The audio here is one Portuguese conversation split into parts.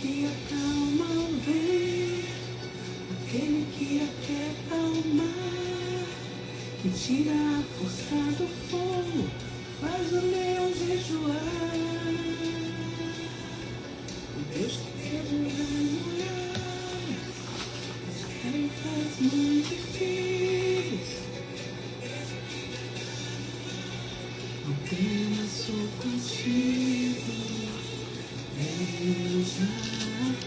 que acalma o vento, aquele que aquieta o mar, que tira a força do fogo, faz o leão jejuar. O Deus que quebra as mulheres, as tarefas muito difíceis. Não temas, sou contigo. Eu já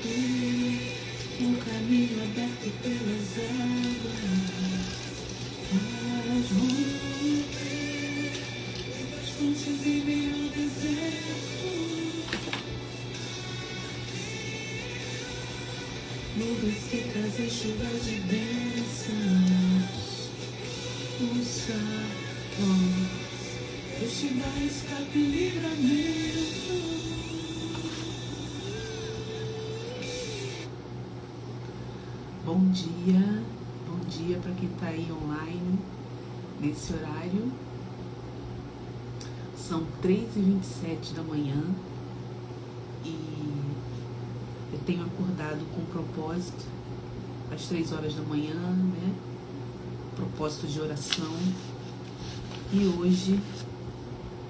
tenho um caminho aberto pelas águas. Faz romper as fontes em meio ao deserto. Nuvens que trazem chuvas de bênçãos. O céu, Deus te dá escape e livramento. Bom dia para quem está aí online nesse horário. São 3h27 da manhã e eu tenho acordado com propósito às 3 horas da manhã, né? Propósito de oração. E hoje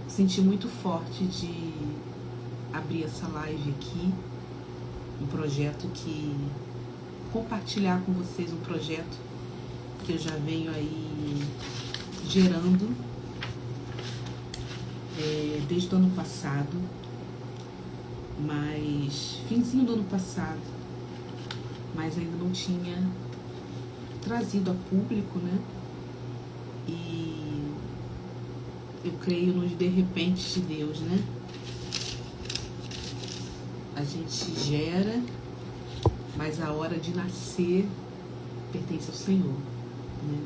senti muito forte de abrir essa live aqui, um projeto que compartilhar com vocês um projeto que eu já venho aí gerando desde o ano passado, mas finzinho do ano passado, mas ainda não tinha trazido a público, né? E eu creio nos de repente de Deus, né? A gente gera, mas a hora de nascer pertence ao Senhor, né?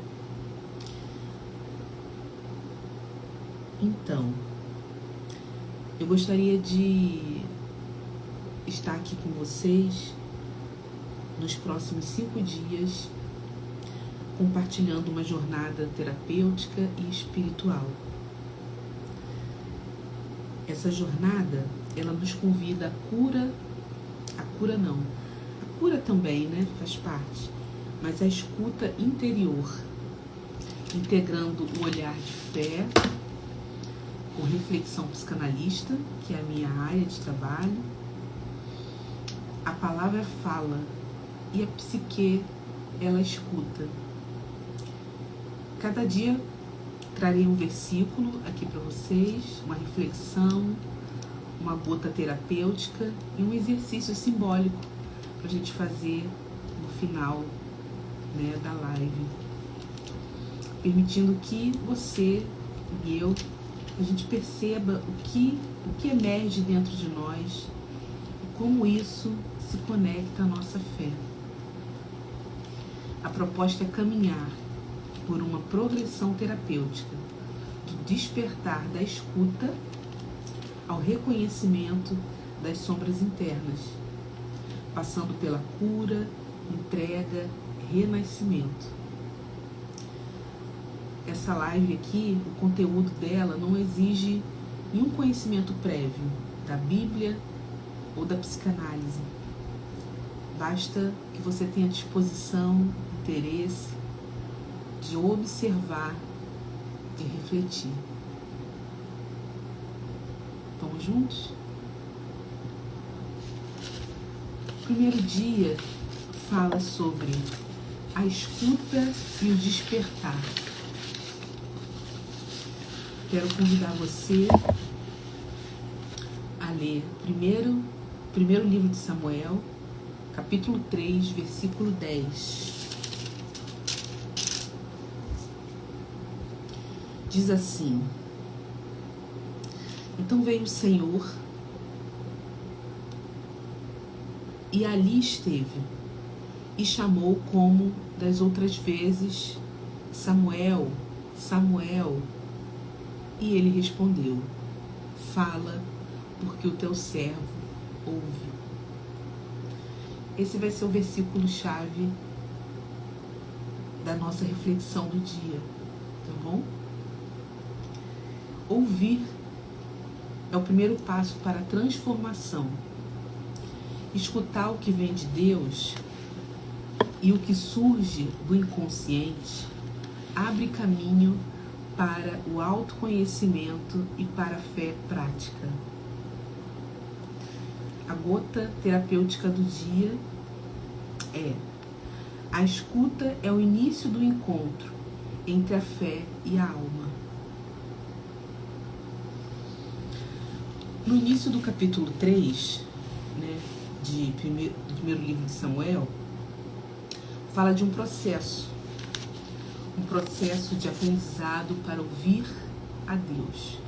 Então, eu gostaria de estar aqui com vocês nos próximos 5 dias, compartilhando uma jornada terapêutica e espiritual. Essa jornada, ela nos convida à cura também, né, faz parte, mas a escuta interior, integrando o olhar de fé com reflexão psicanalista, que é a minha área de trabalho. A palavra fala e a psique, ela escuta. Cada dia trarei um versículo aqui para vocês, uma reflexão, uma gota terapêutica e um exercício simbólico para a gente fazer no final, né, da live, permitindo que você e eu, a gente perceba o que emerge dentro de nós e como isso se conecta à nossa fé. A proposta é caminhar por uma progressão terapêutica, do despertar da escuta ao reconhecimento das sombras internas, passando pela cura, entrega, renascimento. Essa live aqui, o conteúdo dela não exige nenhum conhecimento prévio da Bíblia ou da psicanálise. Basta que você tenha disposição, interesse de observar e refletir. Vamos juntos? O primeiro dia fala sobre a escuta e o despertar. Quero convidar você a ler primeiro livro de Samuel, capítulo 3, versículo 10. Diz assim: Então veio o Senhor e ali esteve, e chamou como das outras vezes: Samuel, Samuel. E ele respondeu: Fala, porque o teu servo ouve. Esse vai ser o versículo-chave da nossa reflexão do dia, tá bom? Ouvir é o primeiro passo para a transformação. Escutar o que vem de Deus e o que surge do inconsciente abre caminho para o autoconhecimento e para a fé prática. A gota terapêutica do dia é: a escuta é o início do encontro entre a fé e a alma. No início do capítulo 3, né, do primeiro livro de Samuel, fala de um processo de aprendizado para ouvir a Deus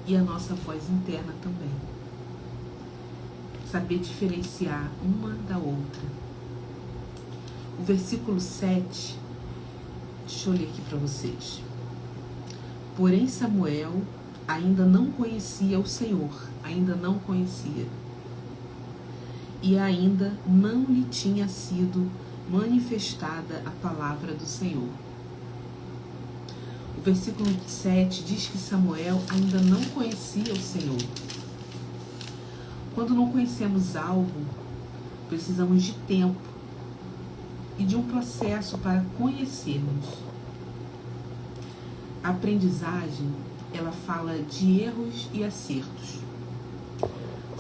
e a nossa voz interna também. Saber diferenciar uma da outra. O versículo 7, deixa eu ler aqui para vocês. Porém Samuel ainda não conhecia o Senhor, ainda não conhecia. E ainda não lhe tinha sido manifestada a palavra do Senhor. O versículo 7 diz que Samuel ainda não conhecia o Senhor. Quando não conhecemos algo, precisamos de tempo e de um processo para conhecermos. A aprendizagem, ela fala de erros e acertos.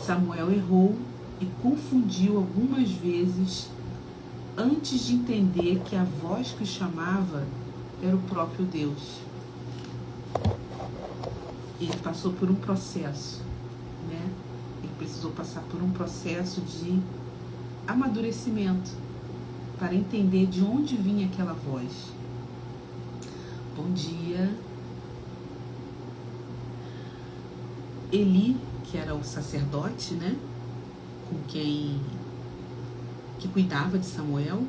Samuel errou e confundiu algumas vezes antes de entender que a voz que o chamava era o próprio Deus. Ele passou por um processo, né? Ele precisou passar por um processo de amadurecimento para entender de onde vinha aquela voz. Bom dia. Eli, que era o sacerdote, né? Que cuidava de Samuel,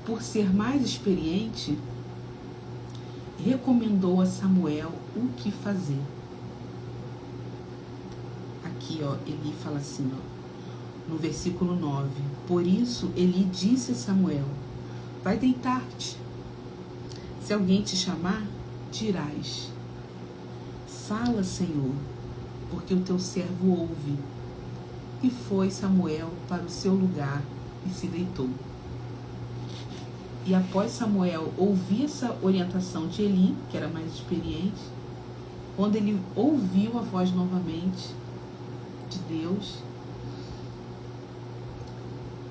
por ser mais experiente, recomendou a Samuel o que fazer. Aqui, ó, Eli fala assim, ó, no versículo 9: por isso Eli disse a Samuel: vai deitar-te. Se alguém te chamar, dirás: fala, Senhor, porque o teu servo ouve. E foi Samuel para o seu lugar e se deitou. E após Samuel ouvir essa orientação de Eli, que era mais experiente, quando ele ouviu a voz novamente de Deus,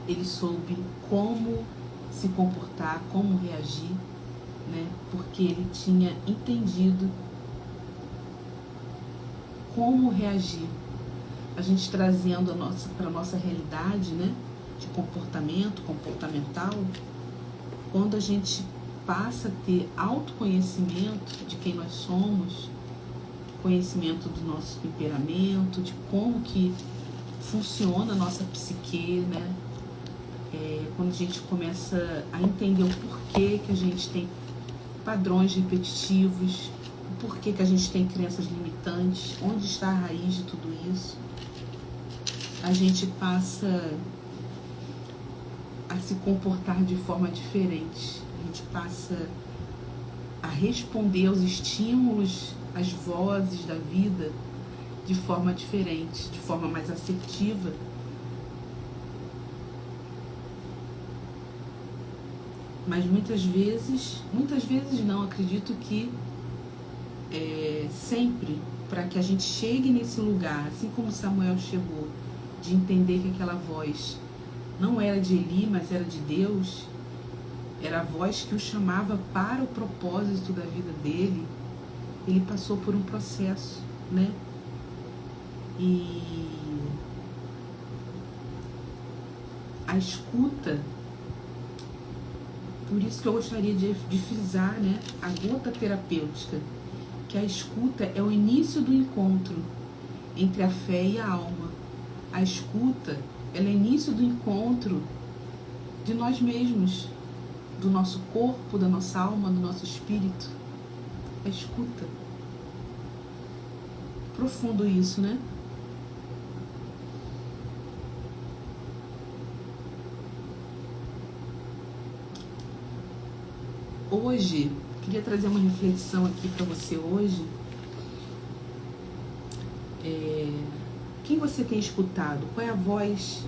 ele soube como se comportar, como reagir, né? Porque ele tinha entendido como reagir. A gente trazendo para a nossa realidade, né? De comportamental, quando a gente passa a ter autoconhecimento de quem nós somos, conhecimento do nosso temperamento, de como que funciona a nossa psique, né? Quando a gente começa a entender o porquê que a gente tem padrões repetitivos, o porquê que a gente tem crenças limitantes, onde está a raiz de tudo isso, a gente passa a se comportar de forma diferente. A gente passa a responder aos estímulos, às vozes da vida de forma diferente, de forma mais assertiva. Mas muitas vezes não, acredito que sempre, para que a gente chegue nesse lugar, assim como Samuel chegou, de entender que aquela voz não era de Eli, mas era de Deus, era a voz que o chamava para o propósito da vida dele, ele passou por um processo, né? E a escuta, por isso que eu gostaria de frisar, né, a gota terapêutica, que a escuta é o início do encontro entre a fé e a alma. A escuta, ela é o início do encontro de nós mesmos, do nosso corpo, da nossa alma, do nosso espírito. A escuta. Profundo isso, né? Hoje, queria trazer uma reflexão aqui para você hoje. Quem você tem escutado? Qual é a voz?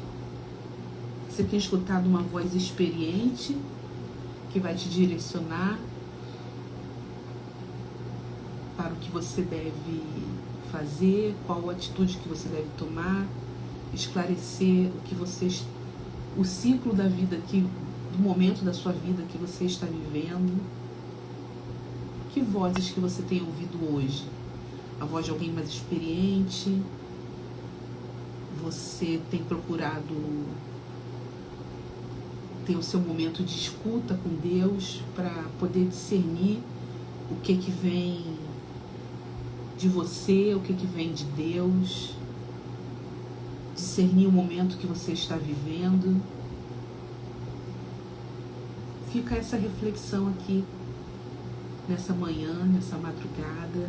Você tem escutado uma voz experiente que vai te direcionar para o que você deve fazer, qual a atitude que você deve tomar, esclarecer o ciclo da vida do momento da sua vida que você está vivendo. Que vozes que você tem ouvido hoje? A voz de alguém mais experiente? Você tem procurado ter o seu momento de escuta com Deus para poder discernir o que vem de você, o que vem de Deus, discernir o momento que você está vivendo? Fica essa reflexão aqui, nessa manhã, nessa madrugada.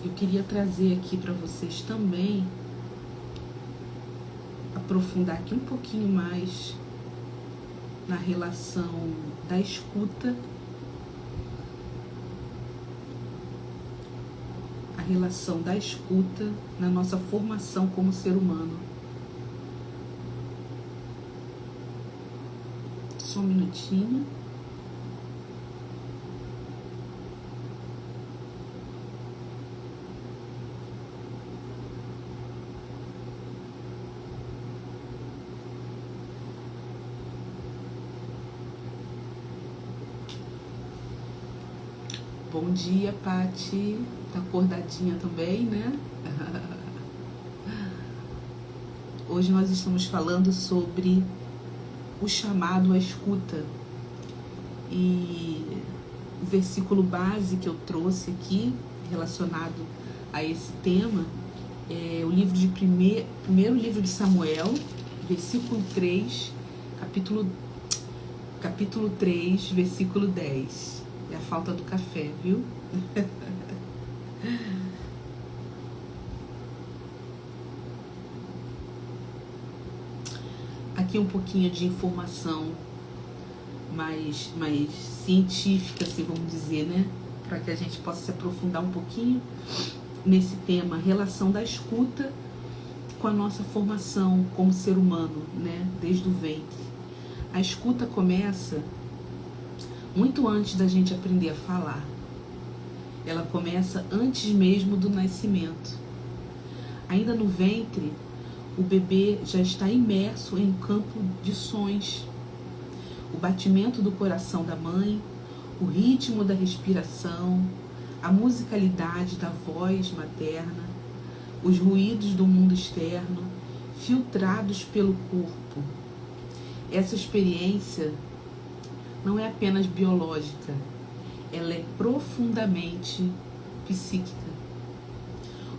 Eu queria trazer aqui para vocês também, aprofundar aqui um pouquinho mais na relação da escuta, a relação da escuta na nossa formação como ser humano. Só um minutinho. Bom dia, Pati. Tá acordadinha também, né? Hoje nós estamos falando sobre o chamado à escuta. E o versículo base que eu trouxe aqui, relacionado a esse tema, é o livro de primeiro livro de Samuel, versículo 3, capítulo 3, versículo 10. É a falta do café, viu? Aqui um pouquinho de informação mais científica, assim, vamos dizer, né? Para que a gente possa se aprofundar um pouquinho nesse tema, relação da escuta com a nossa formação como ser humano, né? Desde o ventre. A escuta começa muito antes da gente aprender a falar. Ela começa antes mesmo do nascimento. Ainda no ventre, o bebê já está imerso em um campo de sons. O batimento do coração da mãe, o ritmo da respiração, a musicalidade da voz materna, os ruídos do mundo externo, filtrados pelo corpo. Essa experiência não é apenas biológica, ela é profundamente psíquica.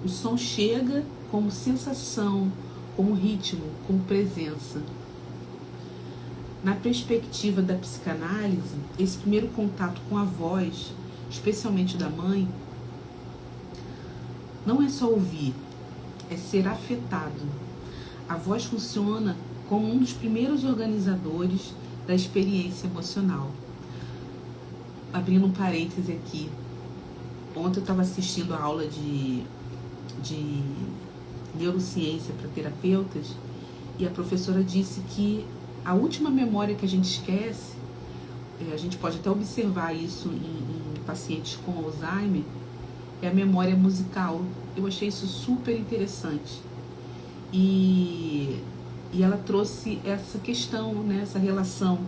O som chega como sensação, como ritmo, como presença. Na perspectiva da psicanálise, esse primeiro contato com a voz, especialmente da mãe, não é só ouvir, é ser afetado. A voz funciona como um dos primeiros organizadores da experiência emocional. Abrindo um parêntese aqui, ontem eu estava assistindo a aula de neurociência para terapeutas e a professora disse que a última memória que a gente esquece, a gente pode até observar isso em pacientes com Alzheimer, é a memória musical. Eu achei isso super interessante. E ela trouxe essa questão, né, essa relação.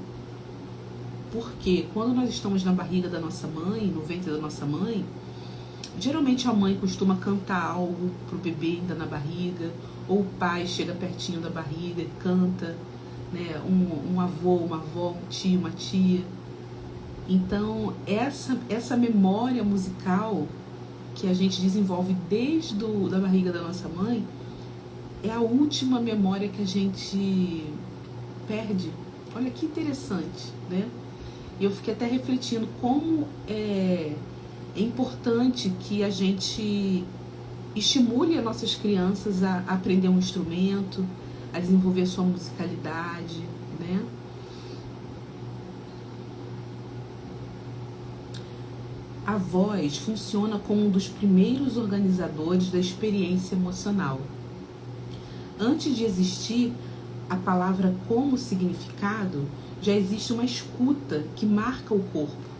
Porque quando nós estamos na barriga da nossa mãe, no ventre da nossa mãe, geralmente a mãe costuma cantar algo pro bebê ainda na barriga, ou o pai chega pertinho da barriga e canta, né, um avô, uma avó, um tio, uma tia. Então, essa memória musical que a gente desenvolve desde da barriga da nossa mãe é a última memória que a gente perde. Olha que interessante, né? E eu fiquei até refletindo como é importante que a gente estimule as nossas crianças a aprender um instrumento, a desenvolver sua musicalidade, né? A voz funciona como um dos primeiros organizadores da experiência emocional. Antes de existir a palavra como significado, já existe uma escuta que marca o corpo.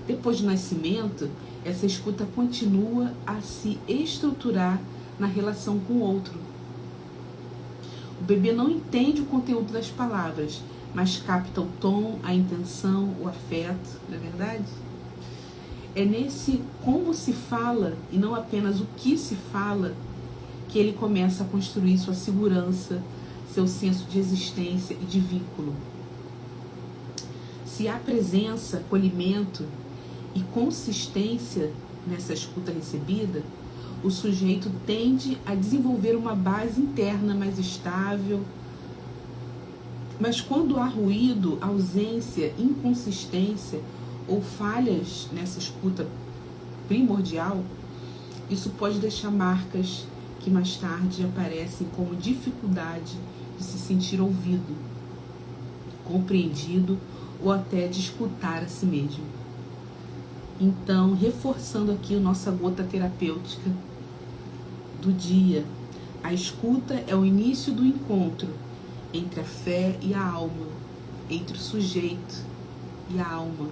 Depois do nascimento, essa escuta continua a se estruturar na relação com o outro. O bebê não entende o conteúdo das palavras, mas capta o tom, a intenção, o afeto, não é verdade? É nesse como se fala, e não apenas o que se fala, que ele começa a construir sua segurança, seu senso de existência e de vínculo. Se há presença, acolhimento e consistência nessa escuta recebida, o sujeito tende a desenvolver uma base interna mais estável. Mas quando há ruído, ausência, inconsistência ou falhas nessa escuta primordial, isso pode deixar marcas que mais tarde aparecem como dificuldade de se sentir ouvido, compreendido ou até de escutar a si mesmo. Então, reforçando aqui a nossa gota terapêutica do dia, a escuta é o início do encontro entre a fé e a alma, entre o sujeito e a alma,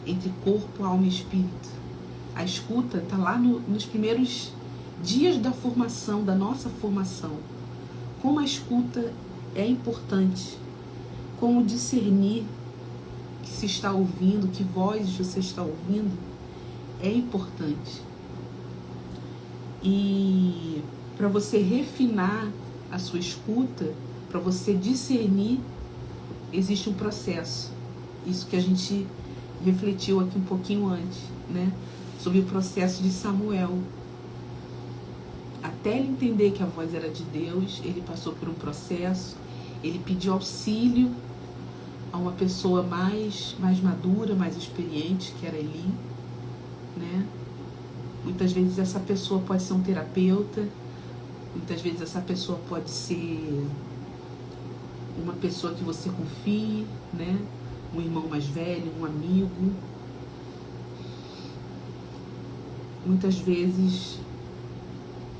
entre corpo, alma e espírito. A escuta está lá nos primeiros dias da formação, da nossa formação. Como a escuta é importante, como discernir que se está ouvindo, que voz você está ouvindo, é importante. E para você refinar a sua escuta, para você discernir, existe um processo. Isso que a gente refletiu aqui um pouquinho antes, né? Sobre o processo de Samuel. Até ele entender que a voz era de Deus, ele passou por um processo, ele pediu auxílio a uma pessoa mais madura, mais experiente, que era Eli, né? Muitas vezes essa pessoa pode ser um terapeuta, muitas vezes essa pessoa pode ser uma pessoa que você confie, né? Um irmão mais velho, um amigo. Muitas vezes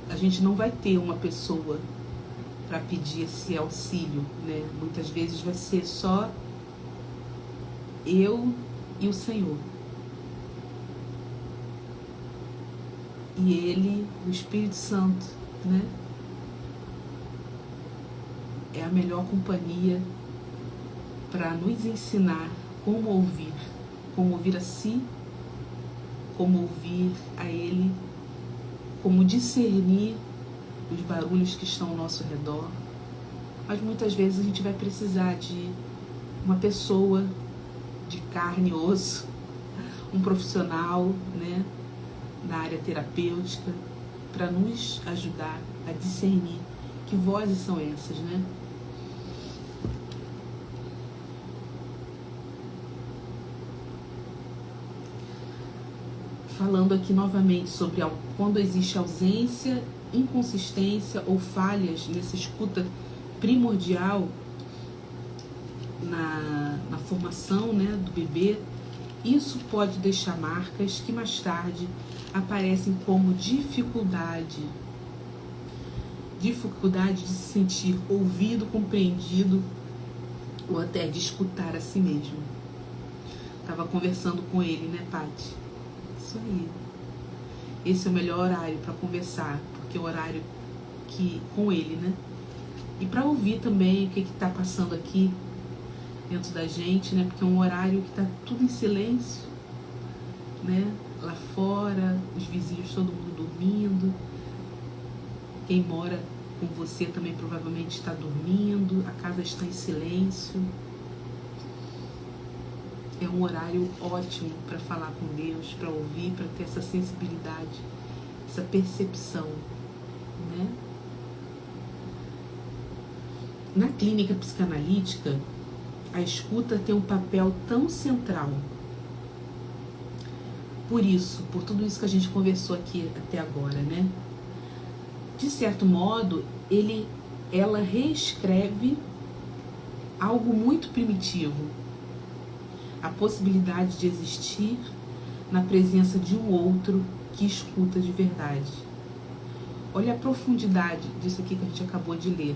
a gente não vai ter uma pessoa para pedir esse auxílio, né? Muitas vezes vai ser só eu e o Senhor. E Ele, o Espírito Santo, né? É a melhor companhia para nos ensinar como ouvir a si, como ouvir a Ele, como discernir os barulhos que estão ao nosso redor. Mas muitas vezes a gente vai precisar de uma pessoa de carne e osso, um profissional, né, na área terapêutica, para nos ajudar a discernir que vozes são essas, né? Falando aqui novamente sobre quando existe ausência, inconsistência ou falhas nessa escuta primordial na formação, né, do bebê, isso pode deixar marcas que mais tarde aparecem como dificuldade de se sentir ouvido, compreendido ou até de escutar a si mesmo. Estava conversando com ele, né, Paty? Isso aí. Esse é o melhor horário para conversar, porque é o horário que com ele, né? E para ouvir também o que está passando aqui dentro da gente, né? Porque é um horário que está tudo em silêncio, né? Lá fora, os vizinhos, todo mundo dormindo. Quem mora com você também provavelmente está dormindo, a casa está em silêncio. É um horário ótimo para falar com Deus, para ouvir, para ter essa sensibilidade, essa percepção, né? Na clínica psicanalítica, a escuta tem um papel tão central. Por isso, por tudo isso que a gente conversou aqui até agora, né? De certo modo, ela reescreve algo muito primitivo. A possibilidade de existir na presença de um outro que escuta de verdade. Olha a profundidade disso aqui que a gente acabou de ler.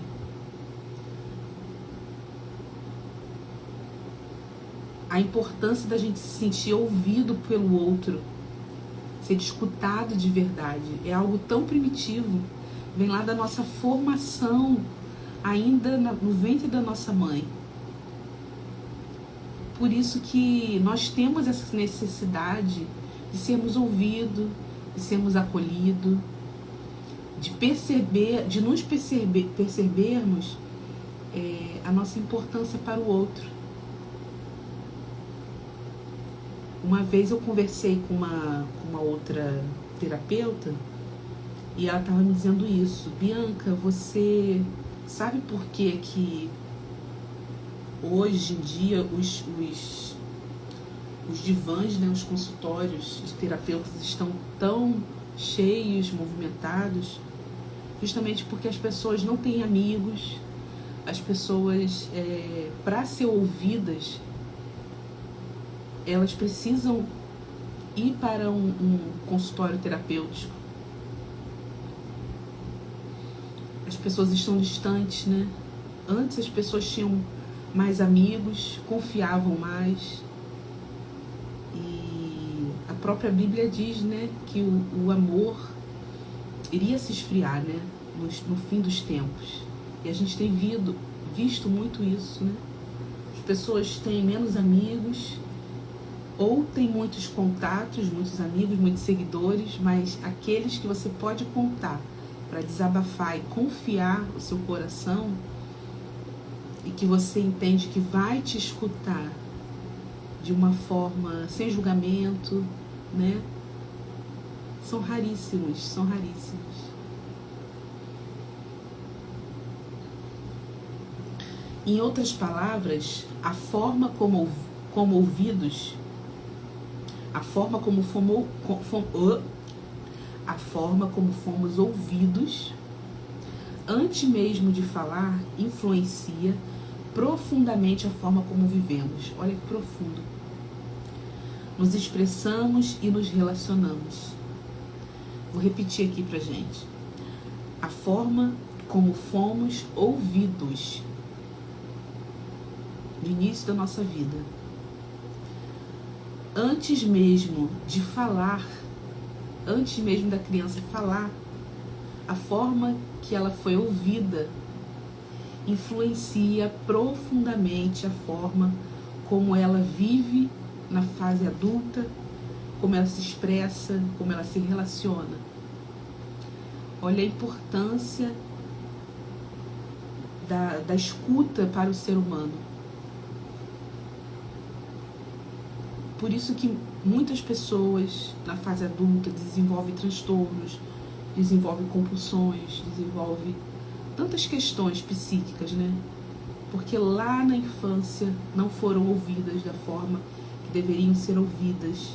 A importância da gente se sentir ouvido pelo outro, ser escutado de verdade. É algo tão primitivo, vem lá da nossa formação, ainda no ventre da nossa mãe. Por isso que nós temos essa necessidade de sermos ouvidos, de sermos acolhidos, de perceber, de nos percebermos a nossa importância para o outro. Uma vez eu conversei com uma outra terapeuta e ela estava me dizendo isso: Bianca, você sabe por que hoje em dia os divãs, né, os consultórios de terapeutas estão tão cheios, movimentados? Justamente porque as pessoas não têm amigos, as pessoas, para ser ouvidas, elas precisam ir para um consultório terapêutico. As pessoas estão distantes, né? Antes as pessoas tinham mais amigos, confiavam mais. E a própria Bíblia diz, né, que o amor iria se esfriar, né, no fim dos tempos. E a gente tem visto muito isso, né? As pessoas têm menos amigos, ou tem muitos contatos, muitos amigos, muitos seguidores, mas aqueles que você pode contar para desabafar e confiar o seu coração, e que você entende que vai te escutar de uma forma sem julgamento, né? São raríssimos, são raríssimos. Em outras palavras, a forma como ouvidos, a forma como fomos ouvidos, antes mesmo de falar, influencia profundamente a forma como vivemos. Olha que profundo. Nos expressamos e nos relacionamos. Vou repetir aqui pra gente. A forma como fomos ouvidos no início da nossa vida, antes mesmo de falar, antes mesmo da criança falar, a forma que ela foi ouvida influencia profundamente a forma como ela vive na fase adulta, como ela se expressa, como ela se relaciona. Olha a importância da escuta para o ser humano. Por isso que muitas pessoas na fase adulta desenvolvem transtornos, desenvolvem compulsões, desenvolvem tantas questões psíquicas, né? Porque lá na infância não foram ouvidas da forma que deveriam ser ouvidas.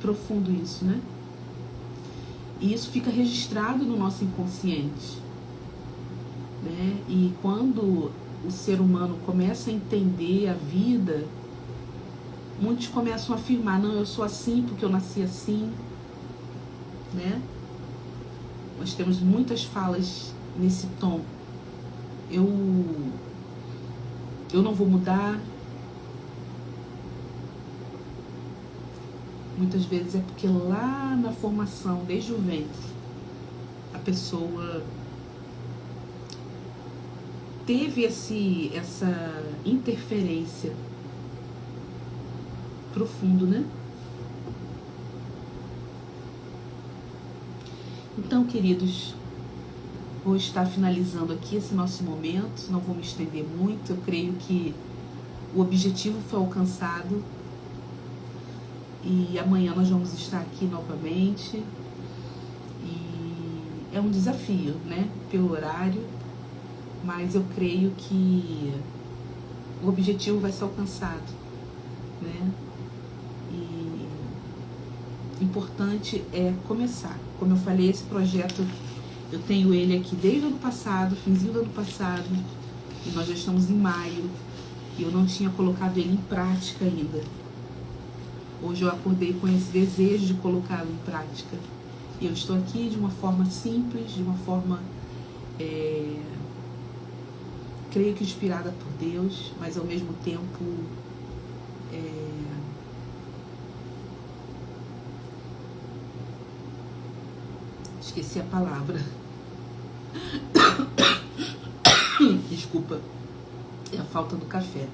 Profundo isso, né? E isso fica registrado no nosso inconsciente, né? E quando o ser humano começa a entender a vida, muitos começam a afirmar: não, eu sou assim porque eu nasci assim, né? Nós temos muitas falas nesse tom. Eu não vou mudar. Muitas vezes é porque lá na formação, desde o ventre, a pessoa teve essa interferência profundo, né? Então, queridos, vou estar finalizando aqui esse nosso momento, não vou me estender muito. Eu creio que o objetivo foi alcançado e amanhã nós vamos estar aqui novamente. E é um desafio, né, pelo horário, mas eu creio que o objetivo vai ser alcançado, né? E importante é começar. Como eu falei, esse projeto, eu tenho ele aqui desde o ano passado, finzinho do ano passado, e nós já estamos em maio, e eu não tinha colocado ele em prática ainda. Hoje eu acordei com esse desejo de colocá-lo em prática. E eu estou aqui de uma forma simples, de uma forma, creio que inspirada por Deus, mas ao mesmo tempo esqueci a palavra. Desculpa, é a falta do café.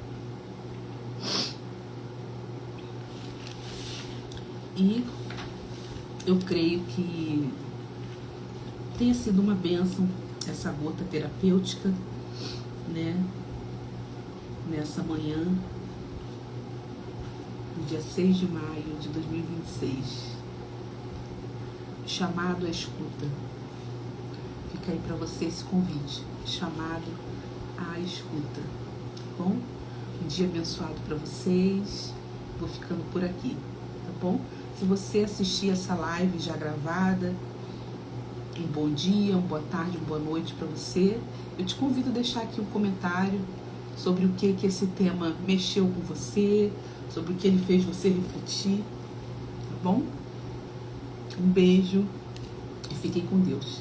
E eu creio que tenha sido uma bênção essa gota terapêutica, né? Nessa manhã, no dia 6 de maio de 2026. Chamado à escuta. Fica aí para você esse convite. Chamado à escuta. Tá bom? Um dia abençoado para vocês. Vou ficando por aqui. Tá bom? Se você assistir essa live já gravada, um bom dia, uma boa tarde, uma boa noite para você. Eu te convido a deixar aqui um comentário sobre o que esse tema mexeu com você, sobre o que ele fez você refletir. Tá bom? Um beijo e fiquem com Deus.